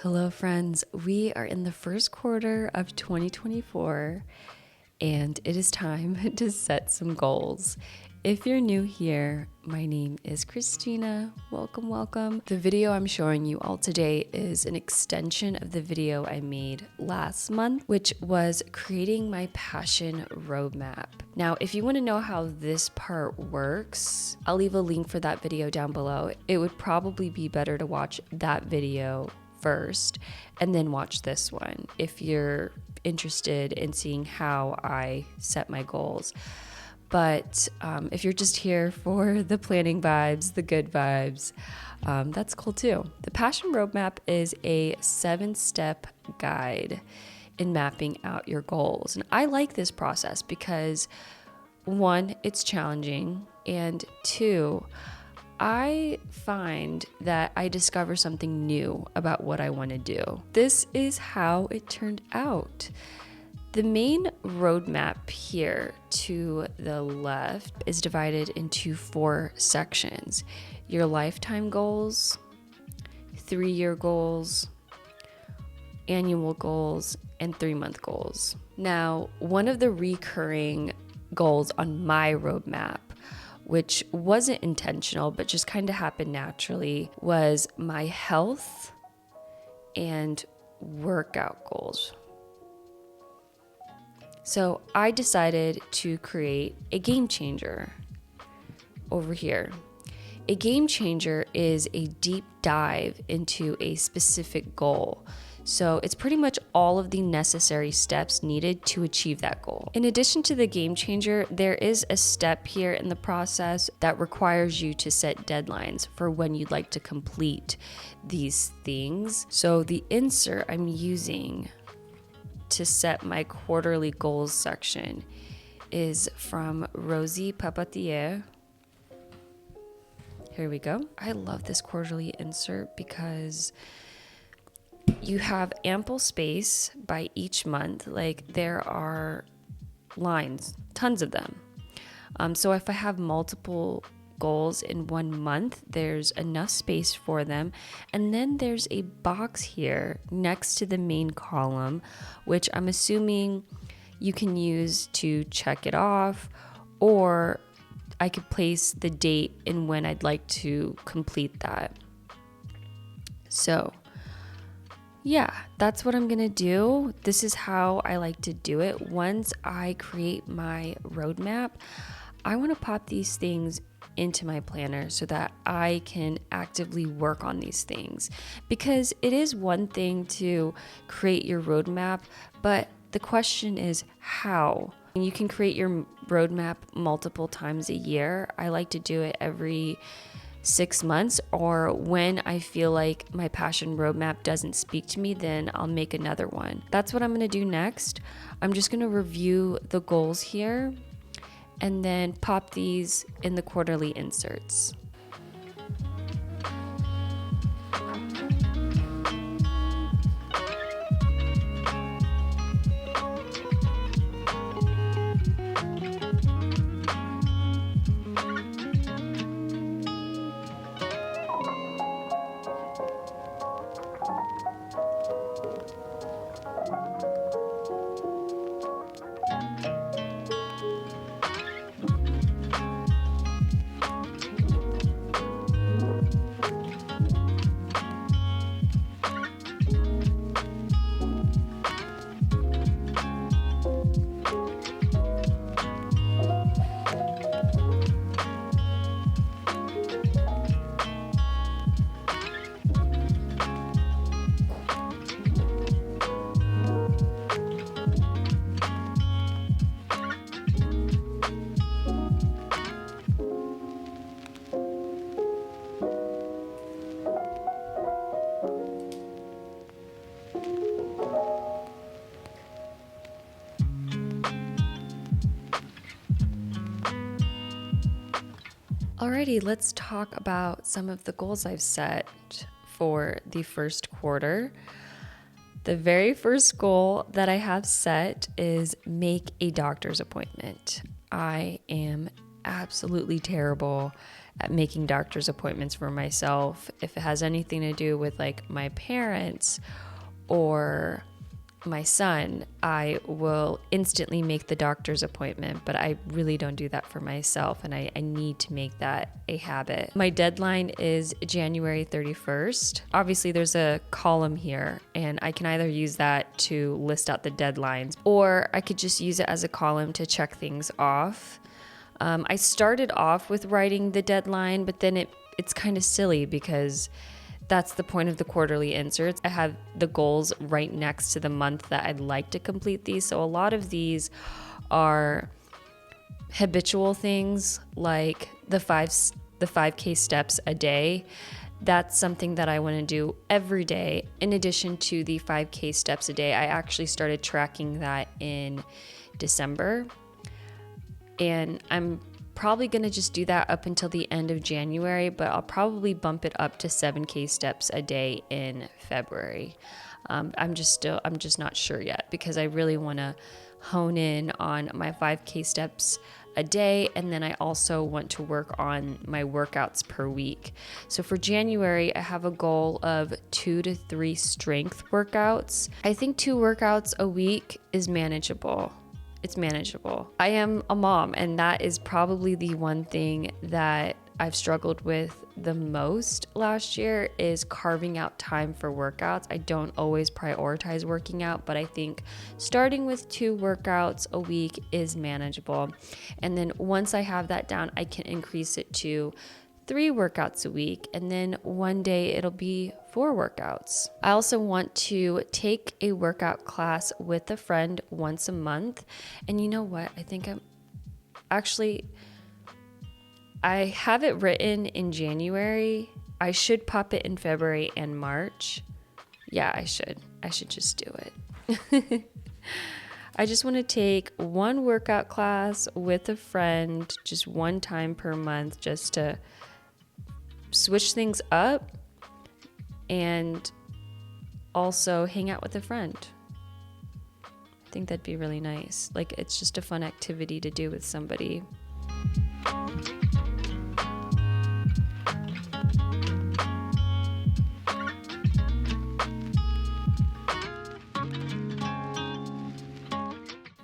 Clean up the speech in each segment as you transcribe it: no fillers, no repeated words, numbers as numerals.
Hello, friends. We are in the first quarter of 2024, and it is time to set some goals. If you're new here, my name is Christina. Welcome, welcome. The video I'm showing you all today is an extension of the video I made last month, which was creating my passion roadmap. Now, if you want to know how this part works, I'll leave a link for that video down below. It would probably be better to watch that video first and then watch this one if you're interested in seeing how I set my goals. But if you're just here for the planning vibes, the good vibes, that's cool too. The Passion Roadmap is a 7-step guide in mapping out your goals. And I like this process because 1, it's challenging, and 2, I find that I discover something new about what I want to do. This is how it turned out. The main roadmap here to the left is divided into 4 sections: your lifetime goals, 3-year goals, annual goals, and 3-month goals. Now, one of the recurring goals on my roadmap, which wasn't intentional but just kind of happened naturally, was my health and workout goals. So I decided to create a game changer over here. A game changer is a deep dive into a specific goal. So it's pretty much all of the necessary steps needed to achieve that goal. In addition to the game changer, there is a step here in the process that requires you to set deadlines for when you'd like to complete these things. So the insert I'm using to set my quarterly goals section is from Rosie Papatier. Here we go. I love this quarterly insert because you have ample space by each month. Like, there are lines, tons of them. So if I have multiple goals in one month, there's enough space for them. And then there's a box here next to the main column, which I'm assuming you can use to check it off, or I could place the date and when I'd like to complete that. So yeah, that's what I'm gonna do. This is how I like to do it. Once I create my roadmap, I want to pop these things into my planner so that I can actively work on these things. Because it is one thing to create your roadmap, but the question is how. You can create your roadmap multiple times a year. I like to do it every 6 months, or when I feel like my passion roadmap doesn't speak to me, then I'll make another one. That's what I'm going to do next. I'm just going to review the goals here and then pop these in the quarterly inserts. Alrighty, let's talk about some of the goals I've set for the first quarter. The very first goal that I have set is make a doctor's appointment. I am absolutely terrible at making doctor's appointments for myself. If it has anything to do with like my parents or my son, I will instantly make the doctor's appointment, but I really don't do that for myself, and I need to make that a habit. My deadline is January 31st. Obviously, there's a column here, and I can either use that to list out the deadlines, or I could just use it as a column to check things off. I started off with writing the deadline, but then it's kind of silly because that's the point of the quarterly inserts. I have the goals right next to the month that I'd like to complete these. So a lot of these are habitual things like the 5K steps a day. That's something that I want to do every day. In addition to the 5K steps a day, I actually started tracking that in December. And I'm probably going to just do that up until the end of January, but I'll probably bump it up to 7K steps a day in February. I'm just not sure yet because I really want to hone in on my 5K steps a day, and then I also want to work on my workouts per week. So for January, I have a goal of 2 to 3 strength workouts. I think 2 workouts a week is manageable. It's manageable. I am a mom, and that is probably the one thing that I've struggled with the most last year is carving out time for workouts. I don't always prioritize working out, but I think starting with 2 workouts a week is manageable. And then once I have that down, I can increase it to 3 workouts a week, and then one day it'll be 4 workouts. I also want to take a workout class with a friend once a month. And you know what? I have it written in January. I should pop it in February and March. Yeah, I should just do it. I just want to take 1 workout class with a friend, just 1 time per month, just to switch things up and also hang out with a friend. I think that'd be really nice. Like, it's just a fun activity to do with somebody.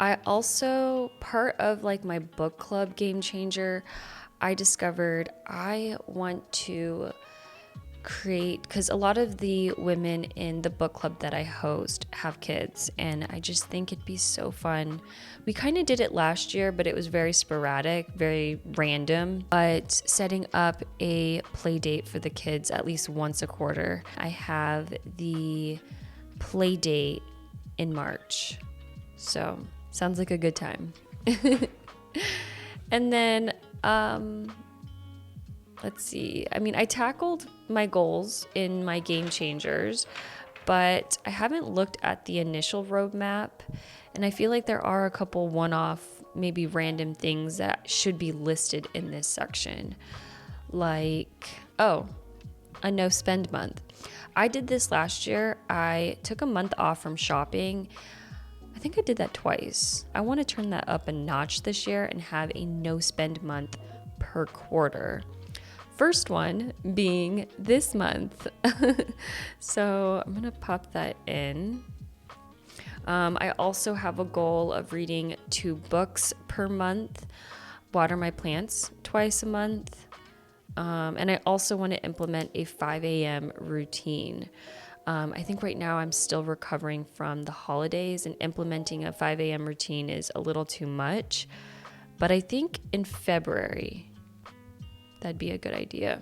I also, part of like my book club Game Changer, I discovered I want to create, because a lot of the women in the book club that I host have kids, and I just think it'd be so fun. We kind of did it last year, but it was very sporadic, very random, but setting up a play date for the kids at least once a quarter. I have the play date in March, so sounds like a good time. And then let's see. I mean, I tackled my goals in my Game Changers, but I haven't looked at the initial roadmap, and I feel like there are a couple one-off, maybe random things that should be listed in this section. Like, a no spend month. I did this last year. I took a month off from shopping. I think I did that twice. I want to turn that up a notch this year and have a no spend month per quarter. First one being this month. So I'm going to pop that in. I also have a goal of reading 2 books per month, water my plants twice a month. And I also want to implement a 5 a.m. routine. I think right now I'm still recovering from the holidays, and implementing a 5 a.m. routine is a little too much. But I think in February, that'd be a good idea.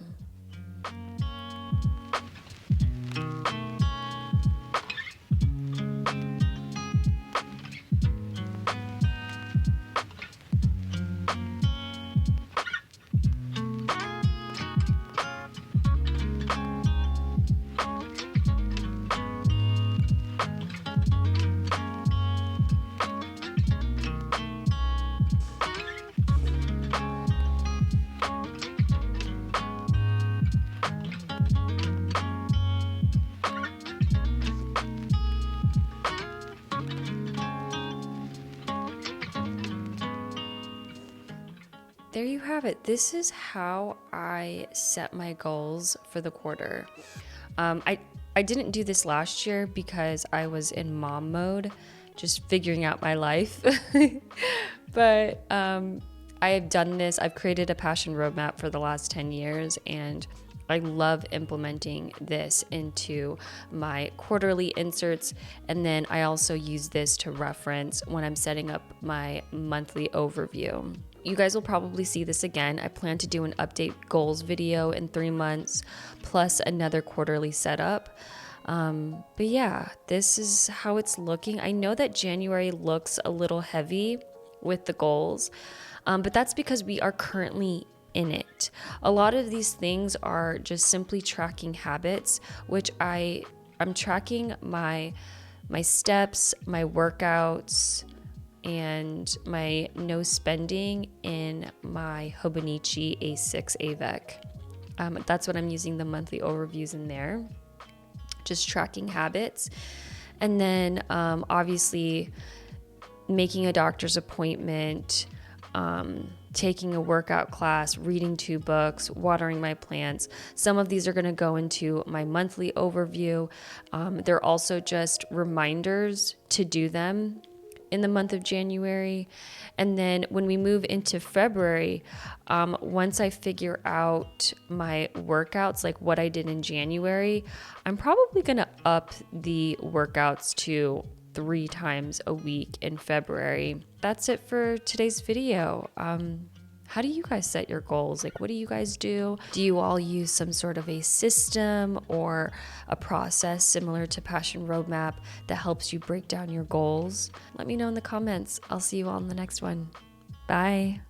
there you have it. This is how I set my goals for the quarter. I didn't do this last year because I was in mom mode, just figuring out my life. But I have done this. I've created a passion roadmap for the last 10 years, and I love implementing this into my quarterly inserts. And then I also use this to reference when I'm setting up my monthly overview. You guys will probably see this again. I plan to do an update goals video in 3 months, plus another quarterly setup. But yeah, this is how it's looking. I know that January looks a little heavy with the goals, but that's because we are currently in it. A lot of these things are just simply tracking habits, which I'm tracking my steps, my workouts, and my no spending in my Hobonichi A6 AVEC. That's what I'm using the monthly overviews in there. Just tracking habits. And then obviously making a doctor's appointment, taking a workout class, reading 2 books, watering my plants. Some of these are going to go into my monthly overview. They're also just reminders to do them in the month of January. And then when we move into February, once I figure out my workouts, like what I did in January, I'm probably going to up the workouts to 3 times a week in February. That's it for today's video. How do you guys set your goals? Like, what do you guys do? Do you all use some sort of a system or a process similar to Passion Roadmap that helps you break down your goals? Let me know in the comments. I'll see you all in the next one. Bye.